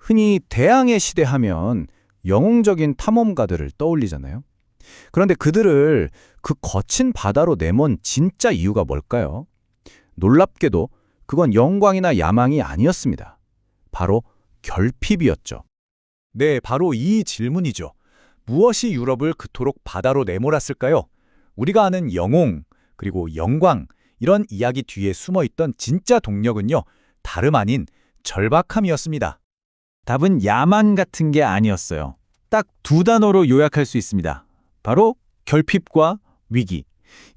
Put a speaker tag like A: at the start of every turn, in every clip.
A: 흔히 대항해 시대 하면 영웅적인 탐험가들을 떠올리잖아요. 그런데 그들을 그 거친 바다로 내몬 진짜 이유가 뭘까요? 놀랍게도 그건 영광이나 야망이 아니었습니다. 바로 결핍이었죠.
B: 네, 바로 이 질문이죠. 무엇이 유럽을 그토록 바다로 내몰았을까요? 우리가 아는 영웅, 그리고 영광, 이런 이야기 뒤에 숨어있던 진짜 동력은요, 다름 아닌 절박함이었습니다.
C: 답은 야만 같은 게 아니었어요. 딱 두 단어로 요약할 수 있습니다. 바로 결핍과 위기.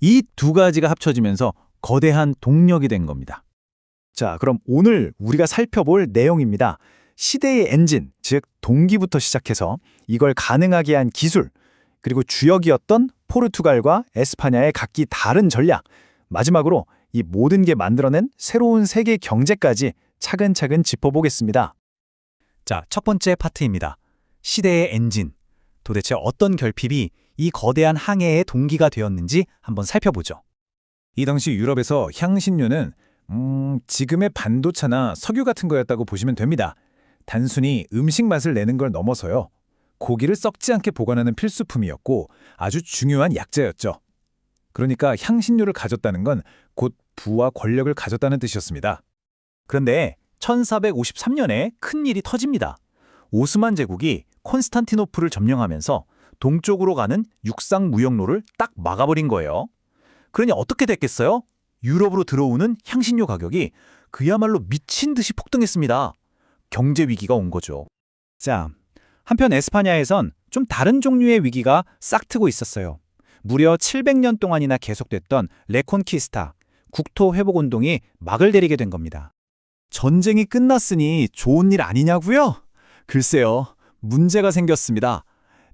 C: 이 두 가지가 합쳐지면서 거대한 동력이 된 겁니다.
B: 자, 그럼 오늘 우리가 살펴볼 내용입니다. 시대의 엔진, 즉 동기부터 시작해서 이걸 가능하게 한 기술, 그리고 주역이었던 포르투갈과 에스파냐의 각기 다른 전략, 마지막으로 이 모든 게 만들어낸 새로운 세계 경제까지 차근차근 짚어보겠습니다. 자, 첫 번째 파트입니다. 시대의 엔진. 도대체 어떤 결핍이 이 거대한 항해의 동기가 되었는지 한번 살펴보죠. 이 당시 유럽에서 향신료는 지금의 반도차나 석유 같은 거였다고 보시면 됩니다. 단순히 음식 맛을 내는 걸 넘어서요. 고기를 썩지 않게 보관하는 필수품이었고 아주 중요한 약재였죠. 그러니까 향신료를 가졌다는 건 곧 부와 권력을 가졌다는 뜻이었습니다. 그런데 1453년에 큰 일이 터집니다. 오스만 제국이 콘스탄티노플을 점령하면서 동쪽으로 가는 육상 무역로를 딱 막아버린 거예요. 그러니 어떻게 됐겠어요? 유럽으로 들어오는 향신료 가격이 그야말로 미친 듯이 폭등했습니다. 경제 위기가 온 거죠. 자, 한편 에스파냐에선 좀 다른 종류의 위기가 싹트고 있었어요. 무려 700년 동안이나 계속됐던 레콘키스타, 국토 회복 운동이 막을 내리게 된 겁니다. 전쟁이 끝났으니 좋은 일 아니냐고요? 글쎄요, 문제가 생겼습니다.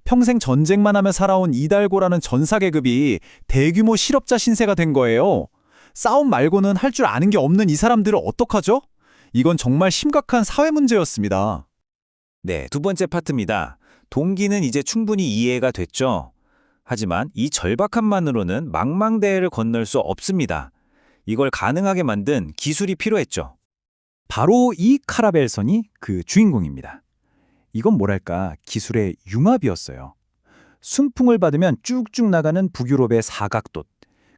B: 평생 전쟁만 하며 살아온 이달고라는 전사계급이 대규모 실업자 신세가 된 거예요. 싸움 말고는 할 줄 아는 게 없는 이 사람들을 어떡하죠? 이건 정말 심각한 사회 문제였습니다.
C: 네, 두 번째 파트입니다. 동기는 이제 충분히 이해가 됐죠. 하지만 이 절박함만으로는 망망대해를 건널 수 없습니다. 이걸 가능하게 만든 기술이 필요했죠.
B: 바로 이 카라벨선이 그 주인공입니다. 이건 뭐랄까 기술의 융합이었어요. 순풍을 받으면 쭉쭉 나가는 북유럽의 사각돛,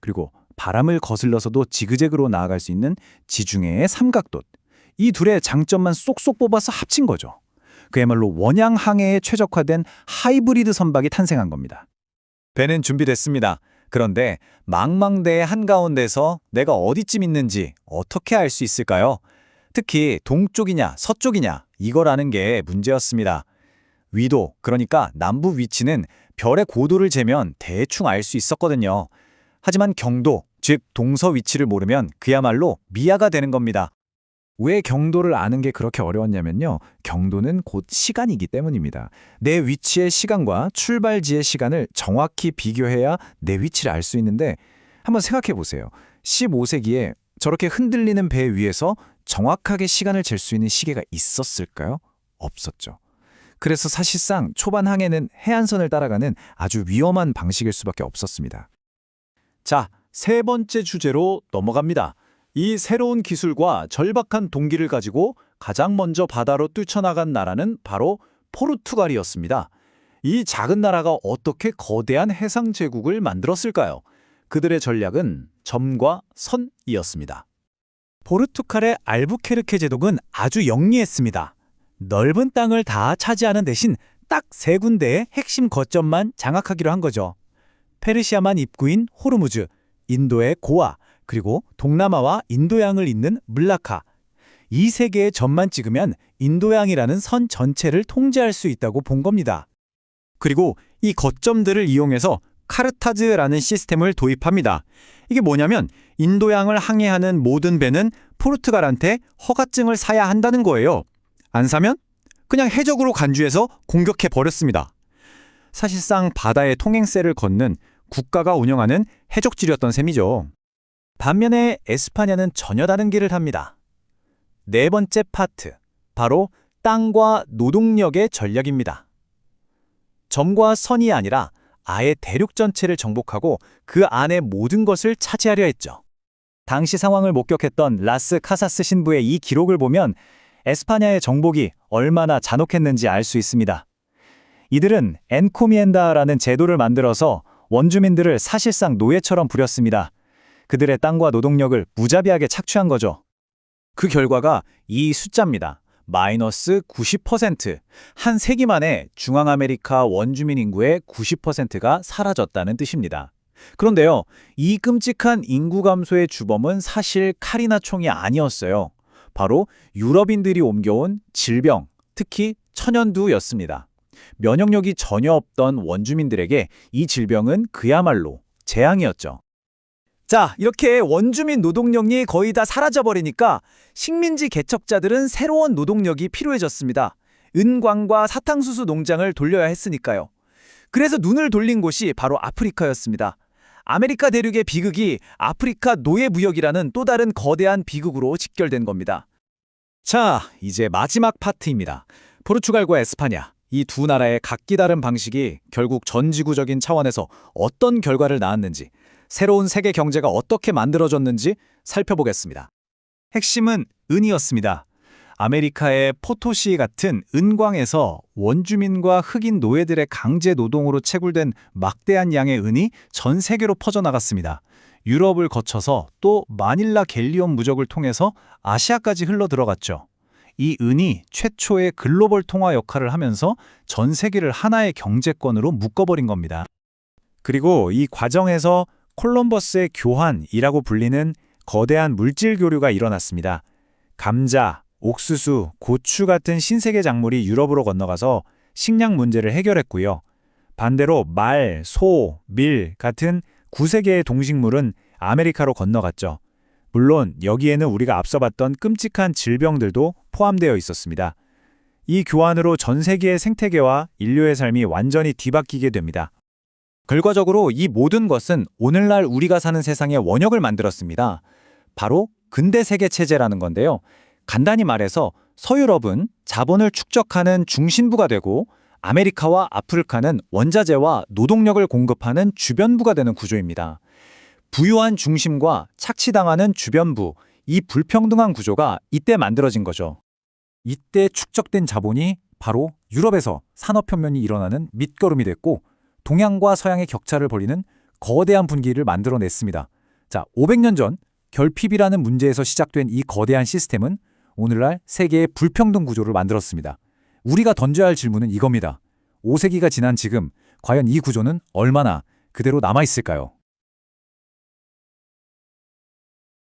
B: 그리고 바람을 거슬러서도 지그재그로 나아갈 수 있는 지중해의 삼각돛. 이 둘의 장점만 쏙쏙 뽑아서 합친 거죠. 그야말로 원양 항해에 최적화된 하이브리드 선박이 탄생한 겁니다. 배는 준비됐습니다. 그런데 망망대해 한가운데서 내가 어디쯤 있는지 어떻게 알 수 있을까요? 특히 동쪽이냐 서쪽이냐 이걸 아는 게 문제였습니다. 위도, 그러니까 남부 위치는 별의 고도를 재면 대충 알 수 있었거든요. 하지만 경도, 즉 동서 위치를 모르면 그야말로 미아가 되는 겁니다. 왜 경도를 아는 게 그렇게 어려웠냐면요. 경도는 곧 시간이기 때문입니다. 내 위치의 시간과 출발지의 시간을 정확히 비교해야 내 위치를 알 수 있는데 한번 생각해 보세요. 15세기에 저렇게 흔들리는 배 위에서 정확하게 시간을 잴 수 있는 시계가 있었을까요? 없었죠. 그래서 사실상 초반 항해는 해안선을 따라가는 아주 위험한 방식일 수밖에 없었습니다. 자, 세 번째 주제로 넘어갑니다. 이 새로운 기술과 절박한 동기를 가지고 가장 먼저 바다로 뛰쳐나간 나라는 바로 포르투갈이었습니다. 이 작은 나라가 어떻게 거대한 해상 제국을 만들었을까요? 그들의 전략은 점과 선이었습니다. 포르투갈의 알부케르케 제독은 아주 영리했습니다. 넓은 땅을 다 차지하는 대신 딱 세 군데의 핵심 거점만 장악하기로 한 거죠. 페르시아만 입구인 호르무즈, 인도의 고아, 그리고 동남아와 인도양을 잇는 물라카. 이 세 개의 점만 찍으면 인도양이라는 선 전체를 통제할 수 있다고 본 겁니다. 그리고 이 거점들을 이용해서 카르타즈라는 시스템을 도입합니다. 이게 뭐냐면 인도양을 항해하는 모든 배는 포르투갈한테 허가증을 사야 한다는 거예요. 안 사면 그냥 해적으로 간주해서 공격해 버렸습니다. 사실상 바다의 통행세를 걷는 국가가 운영하는 해적질이었던 셈이죠. 반면에 에스파냐는 전혀 다른 길을 합니다. 네 번째 파트, 바로 땅과 노동력의 전략입니다. 점과 선이 아니라 아예 대륙 전체를 정복하고 그 안의 모든 것을 차지하려 했죠. 당시 상황을 목격했던 라스 카사스 신부의 이 기록을 보면 에스파냐의 정복이 얼마나 잔혹했는지 알 수 있습니다. 이들은 엔코미엔다라는 제도를 만들어서 원주민들을 사실상 노예처럼 부렸습니다. 그들의 땅과 노동력을 무자비하게 착취한 거죠. 그 결과가 이 숫자입니다. 마이너스 90%. 한 세기 만에 중앙아메리카 원주민 인구의 90%가 사라졌다는 뜻입니다. 그런데요, 이 끔찍한 인구 감소의 주범은 사실 칼이나 총이 아니었어요. 바로 유럽인들이 옮겨온 질병, 특히 천연두였습니다. 면역력이 전혀 없던 원주민들에게 이 질병은 그야말로 재앙이었죠. 자, 이렇게 원주민 노동력이 거의 다 사라져버리니까 식민지 개척자들은 새로운 노동력이 필요해졌습니다. 은광과 사탕수수 농장을 돌려야 했으니까요. 그래서 눈을 돌린 곳이 바로 아프리카였습니다. 아메리카 대륙의 비극이 아프리카 노예무역이라는 또 다른 거대한 비극으로 직결된 겁니다. 자, 이제 마지막 파트입니다. 포르투갈과 에스파냐, 이 두 나라의 각기 다른 방식이 결국 전지구적인 차원에서 어떤 결과를 낳았는지, 새로운 세계 경제가 어떻게 만들어졌는지 살펴보겠습니다. 핵심은 은이었습니다. 아메리카의 포토시 같은 은광에서 원주민과 흑인 노예들의 강제 노동으로 채굴된 막대한 양의 은이 전 세계로 퍼져나갔습니다. 유럽을 거쳐서 또 마닐라 갤리온 무적을 통해서 아시아까지 흘러 들어갔죠. 이 은이 최초의 글로벌 통화 역할을 하면서 전 세계를 하나의 경제권으로 묶어버린 겁니다. 그리고 이 과정에서 콜럼버스의 교환이라고 불리는 거대한 물질 교류가 일어났습니다. 감자, 옥수수, 고추 같은 신세계 작물이 유럽으로 건너가서 식량 문제를 해결했고요. 반대로 말, 소, 밀 같은 구세계의 동식물은 아메리카로 건너갔죠. 물론 여기에는 우리가 앞서 봤던 끔찍한 질병들도 포함되어 있었습니다. 이 교환으로 전 세계의 생태계와 인류의 삶이 완전히 뒤바뀌게 됩니다. 결과적으로 이 모든 것은 오늘날 우리가 사는 세상의 원역을 만들었습니다. 바로 근대 세계 체제라는 건데요. 간단히 말해서 서유럽은 자본을 축적하는 중심부가 되고 아메리카와 아프리카는 원자재와 노동력을 공급하는 주변부가 되는 구조입니다. 부유한 중심과 착취당하는 주변부, 이 불평등한 구조가 이때 만들어진 거죠. 이때 축적된 자본이 바로 유럽에서 산업혁명이 일어나는 밑거름이 됐고 동양과 서양의 격차를 벌이는 거대한 분기를 만들어냈습니다. 자, 500년 전 결핍이라는 문제에서 시작된 이 거대한 시스템은 오늘날 세계의 불평등 구조를 만들었습니다. 우리가 던져야 할 질문은 이겁니다. 5세기가 지난 지금 과연 이 구조는 얼마나 그대로 남아있을까요?